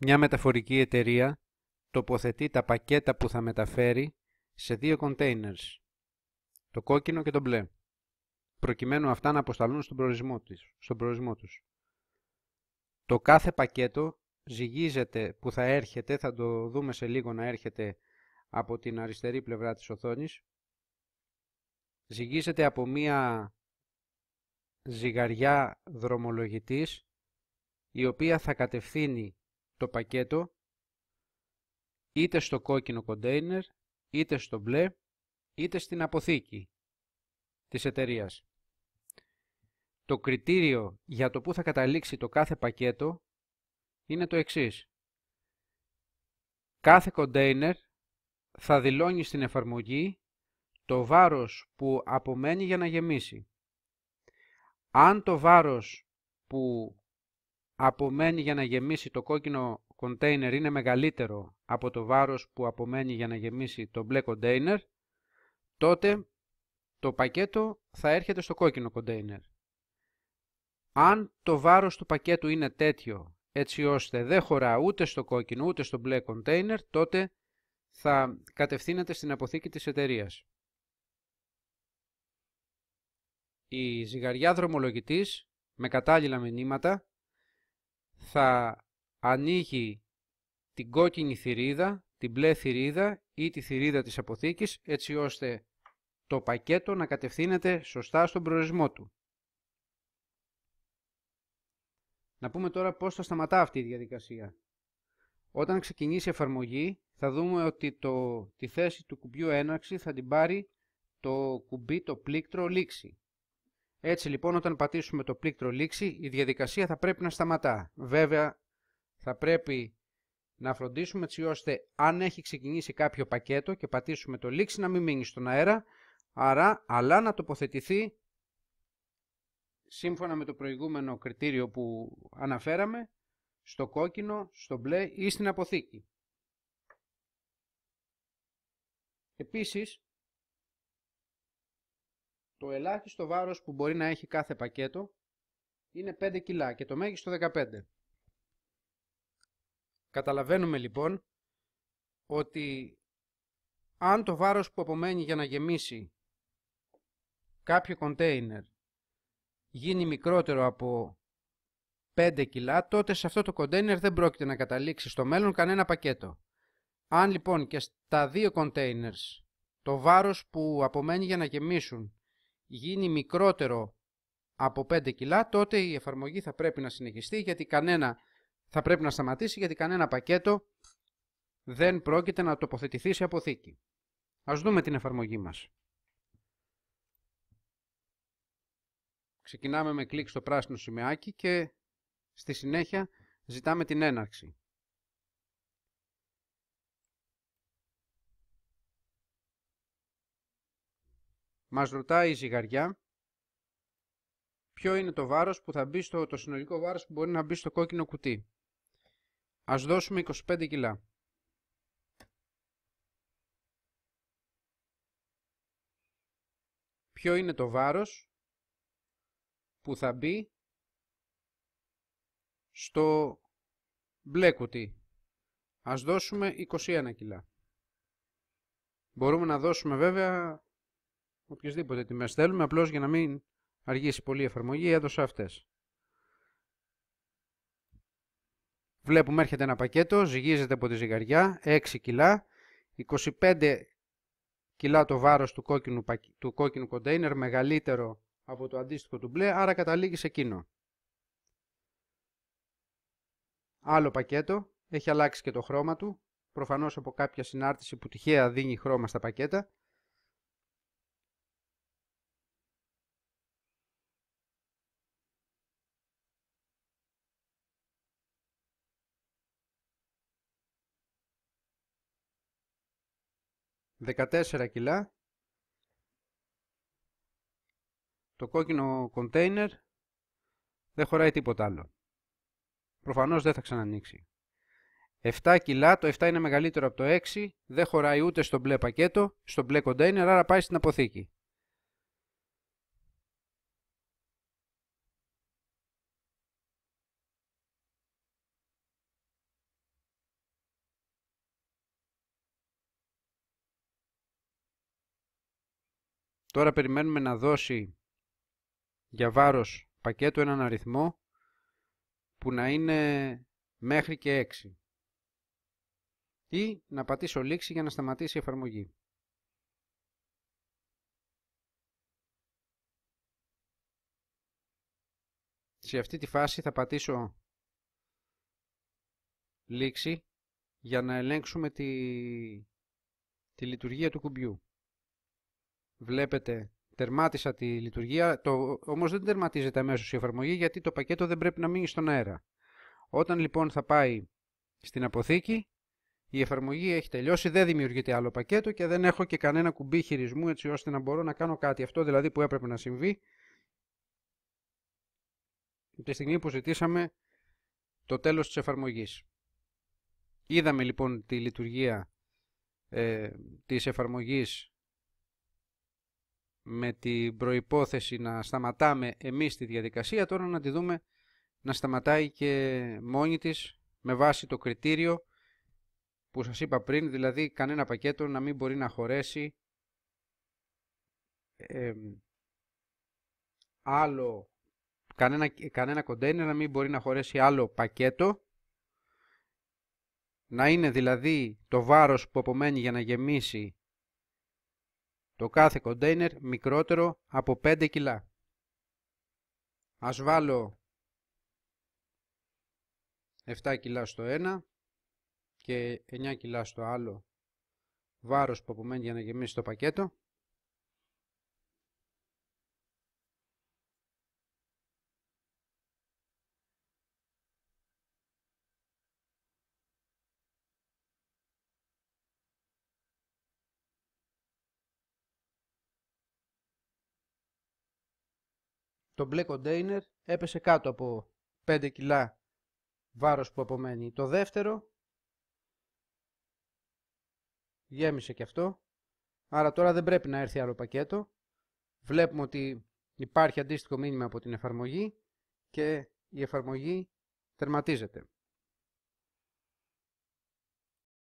Μια μεταφορική εταιρεία τοποθετεί τα πακέτα που θα μεταφέρει σε δύο containers, το κόκκινο και το μπλε, προκειμένου αυτά να αποσταλούν στον προορισμό τους. Το κάθε πακέτο ζυγίζεται που θα έρχεται, θα το δούμε σε λίγο να έρχεται από την αριστερή πλευρά της οθόνης, ζυγίζεται από μία ζυγαριά δρομολογητής, η οποία θα κατευθύνει το πακέτο είτε στο κόκκινο κοντέινερ, είτε στο μπλε, είτε στην αποθήκη της εταιρείας. Το κριτήριο για το που θα καταλήξει το κάθε πακέτο είναι το εξής. Κάθε κοντέινερ θα δηλώνει στην εφαρμογή το βάρος που απομένει για να γεμίσει. Αν το βάρος που απομένει για να γεμίσει το κόκκινο κοντέινερ είναι μεγαλύτερο από το βάρος που απομένει για να γεμίσει το μπλε κοντέινερ, τότε το πακέτο θα έρχεται στο κόκκινο κοντέινερ. Αν το βάρος του πακέτου είναι τέτοιο έτσι ώστε δεν χωρά ούτε στο κόκκινο ούτε στο μπλε κοντέινερ, τότε θα κατευθύνεται στην αποθήκη της εταιρείας. Η ζυγαριά δρομολογητής με κατάλληλα μηνύματα θα ανοίγει την κόκκινη θηρίδα, την μπλε θηρίδα ή τη θηρίδα της αποθήκης, έτσι ώστε το πακέτο να κατευθύνεται σωστά στον προορισμό του. Να πούμε τώρα πώς θα σταματά αυτή η διαδικασία. Όταν ξεκινήσει η εφαρμογή θα δούμε ότι τη θέση του κουμπιού έναρξη θα την πάρει το κουμπί το πλήκτρο λήξη. Έτσι λοιπόν όταν πατήσουμε το πλήκτρο λήξη η διαδικασία θα πρέπει να σταματά. Βέβαια θα πρέπει να φροντίσουμε έτσι ώστε αν έχει ξεκινήσει κάποιο πακέτο και πατήσουμε το λήξη να μην μείνει στον αέρα, αλλά να τοποθετηθεί σύμφωνα με το προηγούμενο κριτήριο που αναφέραμε στο κόκκινο, στο μπλε ή στην αποθήκη. Επίσης, το ελάχιστο βάρος που μπορεί να έχει κάθε πακέτο είναι 5 κιλά και το μέγιστο 15. Καταλαβαίνουμε λοιπόν ότι αν το βάρος που απομένει για να γεμίσει κάποιο κοντέινερ γίνει μικρότερο από 5 κιλά, τότε σε αυτό το κοντέινερ δεν πρόκειται να καταλήξει στο μέλλον κανένα πακέτο. Αν λοιπόν και στα δύο containers το βάρος που απομένει για να γεμίσουν γίνει μικρότερο από 5 κιλά, τότε η εφαρμογή θα πρέπει να συνεχιστεί, θα πρέπει να σταματήσει, γιατί κανένα πακέτο δεν πρόκειται να τοποθετηθεί σε αποθήκη. Ας δούμε την εφαρμογή μας. Ξεκινάμε με κλικ στο πράσινο σημαίακι και στη συνέχεια ζητάμε την έναρξη. Μας ρωτάει η ζυγαριά ποιο είναι το βάρος που θα μπει το συνολικό βάρος που μπορεί να μπει στο κόκκινο κουτί. Ας δώσουμε 25 κιλά. Ποιο είναι το βάρος που θα μπει στο μπλε κουτί. Ας δώσουμε 21 κιλά. Μπορούμε να δώσουμε βέβαια οποιασδήποτε τιμές θέλουμε, απλώς για να μην αργήσει πολύ η εφαρμογή έδωσα αυτές. Βλέπουμε έρχεται ένα πακέτο, ζυγίζεται από τη ζυγαριά, 6 κιλά, 25 κιλά το βάρος του κόκκινου κοντέινερ, μεγαλύτερο από το αντίστοιχο του μπλε, άρα καταλήγει σε εκείνο. Άλλο πακέτο, έχει αλλάξει και το χρώμα του, προφανώς από κάποια συνάρτηση που τυχαία δίνει χρώμα στα πακέτα. $14 κιλά. Το κόκκινο κοντέινερ δεν χωράει τίποτα άλλο. Προφανώς δεν θα ξανανοίξει. 7 κιλά, το 7 είναι μεγαλύτερο από το 6, δεν χωράει ούτε στο μπλε πακέτο, στο μπλε κοντέινερ, άρα πάει στην αποθήκη. Τώρα περιμένουμε να δώσει για βάρος πακέτο έναν αριθμό που να είναι μέχρι και 6 ή να πατήσω λήξη για να σταματήσει η εφαρμογή. Σε αυτή τη φάση θα πατήσω λήξη για να ελέγξουμε τη λειτουργία του κουμπιού. Βλέπετε, τερμάτισα τη λειτουργία, όμως δεν τερματίζεται αμέσως η εφαρμογή γιατί το πακέτο δεν πρέπει να μείνει στον αέρα. Όταν λοιπόν θα πάει στην αποθήκη, η εφαρμογή έχει τελειώσει, δεν δημιουργείται άλλο πακέτο και δεν έχω και κανένα κουμπί χειρισμού έτσι ώστε να μπορώ να κάνω κάτι. Αυτό δηλαδή που έπρεπε να συμβεί τη στιγμή που ζητήσαμε το τέλος της εφαρμογής. Είδαμε λοιπόν τη λειτουργία της εφαρμογής με την προϋπόθεση να σταματάμε εμείς τη διαδικασία, τώρα να τη δούμε να σταματάει και μόνη της με βάση το κριτήριο που σας είπα πριν, δηλαδή κανένα πακέτο να μην μπορεί να χωρέσει άλλο, κανένα κοντέινερ να μην μπορεί να χωρέσει άλλο πακέτο, να είναι δηλαδή το βάρος που απομένει για να γεμίσει το κάθε κοντέινερ μικρότερο από 5 κιλά. Ας βάλω 7 κιλά στο ένα και 9 κιλά στο άλλο βάρος που απομένει για να γεμίσει το πακέτο. Το μπλε κοντέινερ έπεσε κάτω από 5 κιλά βάρος που απομένει. Το δεύτερο γέμισε και αυτό, άρα τώρα δεν πρέπει να έρθει άλλο πακέτο. Βλέπουμε ότι υπάρχει αντίστοιχο μήνυμα από την εφαρμογή και η εφαρμογή τερματίζεται.